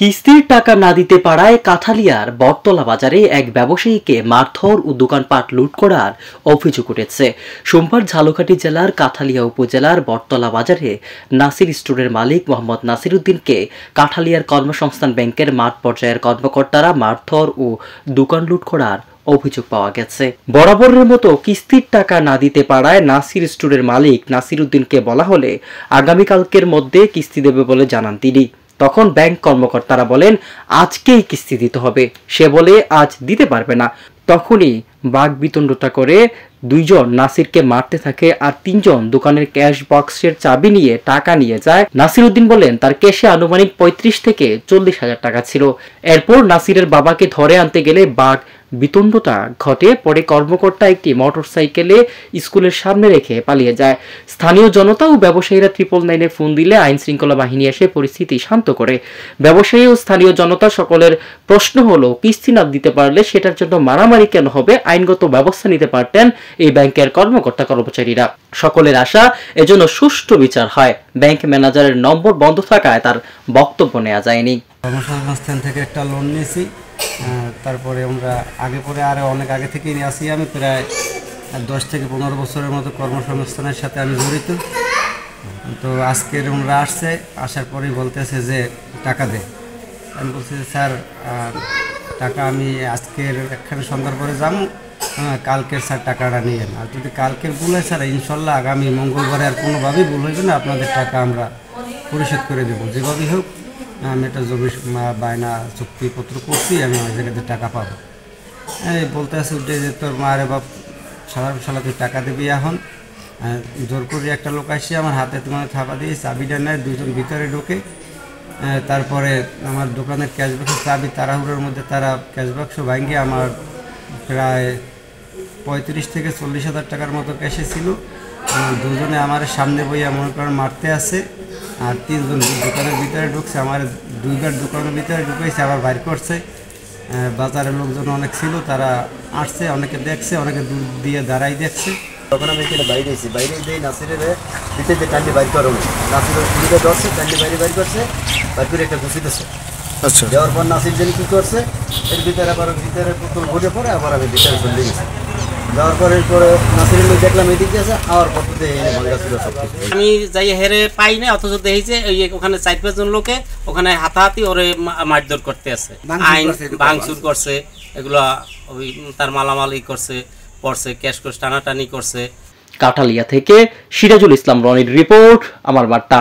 কিস্তির টাকা না দিতে পারায় কাঠালিয়ার বটতলা বাজারে এক ব্যবসায়ীকে মারধর ও দোকানপাট লুট করার অভিযোগ উঠেছে। সোমবার ঝালকাঠি জেলার কাঠালিয়া উপজেলার বটতলা বাজারে নাসির স্টোরের মালিক মোহাম্মদ নাসির উদ্দিনকে কাঠালিয়ার কর্মসংস্থান ব্যাংকের মাঠ পর্যায়ের কর্মকর্তারা মারধর ও দোকান লুট করার অভিযোগ পাওয়া গেছে। বরাবরের মতো কিস্তির টাকা না দিতে পারায় নাসির স্টোরের মালিক নাসির উদ্দিনকে বলা হলে আগামীকালকের মধ্যে কিস্তি দেবে বলে জানান তিনি। তখন ব্যাংক কর্মকর্তারা বলেন আজকেই কিস্তি দিতে হবে। সে বলে আজ দিতে পারবে না। তখনই বাকবিতণ্ডতা করে দুইজন নাসিরকে মারতে থাকে আর তিনজন দোকানের ক্যাশ বক্সের চাবি নিয়ে টাকা নিয়ে যায়। নাসির উদ্দিন বলেন তার ক্যাশে আনুমানিক ৩৫ থেকে ৪০ হাজার টাকা ছিল। এরপর নাসিরের বাবাকে ধরে আনতে গেলে বাক বিতণ্ডতা ঘটে। পরে কর্মকর্তা একটি মোটরসাইকেলে স্কুলের সামনে রেখে পালিয়ে যায়। স্থানীয় জনতা ও ব্যবসায়ীরা 999-এ ফোন দিলে আইন শৃঙ্খলা বাহিনী এসে পরিস্থিতি শান্ত করে। ব্যবসায়ী ও স্থানীয় জনতা সকলের প্রশ্ন হলো কিস্তি না দিতে পারলে সেটার জন্য মারামারি কেন হবে? আইনগত ব্যবস্থা নিতে পারতেন এই ব্যাংকের কর্মকর্তা কর্মচারীরা। সকলের আশা এজন্য সুষ্ঠু বিচার হয়। ব্যাংক ম্যানেজারের নম্বর বন্ধ থাকায় তার বক্তব্য নেওয়া যায়নি। কর্মসংস্থান থেকে একটা লোন নিয়েছি, তারপরে আমরা আগে পরে আরও অনেক আগে থেকেই নিয়ে আসি। আমি প্রায় 10 থেকে 15 বছরের মতো কর্মসংস্থানের সাথে আমি জড়িত। তো আজকের ওনারা আসার পরেই বলতেছে যে টাকা দে। আমি বলছি যে স্যার টাকা আমি আজকের একখানে সন্ধ্যার পরে যাবো, কালকের স্যার টাকাটা নিয়ে আর যদি কালকের ভুল হয় স্যার ইনশাল্লাহ আগামী মঙ্গলবারে আর কোনোভাবেই ভুল হইবে না, আপনাদের টাকা আমরা পরিশোধ করে দেবো। যেভাবেই হোক আমি একটা জমি বায়না চুক্তিপত্র করছি, আমি ওই জায়গাতে টাকা পাবো। বলতে আছে উঠে যে তোর মারে বাপ সালা তুই টাকা দিবি। এখন জোর করে একটা লোক আসছে আমার হাতে তোমার থাপা দিয়ে চাবিটা নেয়, দুজন ভিতরে ঢোকে। তারপরে আমার দোকানের ক্যাশ বাক্সের চাবি তাড়াহুড়োর মধ্যে তারা ক্যাশ বাক্স ভাঙিয়ে আমার প্রায় 35 থেকে 40 হাজার টাকার মতো ক্যাশে ছিল। দুজনে আমার সামনে বইয়া মনে করেন মারতে আসে, আর তিনজন দোকানের ভিতরে ঢুকছে। আমার দুইবার দোকানের ভিতরে ঢুকেছে, আবার বাইর করছে। বাজারের লোকজন অনেক ছিল, তারা আসছে, অনেকে দেখছে, অনেকে দূর দিয়ে দাঁড়াই দেখছে। তখন আমি এখানে বাইরে দিয়ে নাসিরের ভিতরে টান্ডি বাইর করো, নাসিরের সুবিধা ধরছে, টান্ডি বাইরে করছে, বাইর করে একটা ঘুষি দিচ্ছে। আচ্ছা, দেওয়ার পর নাসির যেন কী করছে, এর ভিতরে আবার ভিতরে পুতুল ঘুরে পড়ে আবার আমি ভিতরে চলে গেছি। যাওয়ার পরে নাসিরের লোক দেখলাম এদিকে আছে, আওয়ার পদ্ধতি ভাঙা ছিল সব কিছু। আমি যাই হেরে পাই না, অথচ দেখেছে ওই ওখানে 4-5 জন লোকে ওখানে হাতাহাতি ওরে মারধর করতে আছে, আইন ভাঙচুর করছে, এগুলো ওই তার মালামালি করছে, পড়ছে, ক্যাশ টানাটানি করছে। কাঠালিয়া থেকে সিরাজুল ইসলাম রনির রিপোর্ট, আমার বার্তা।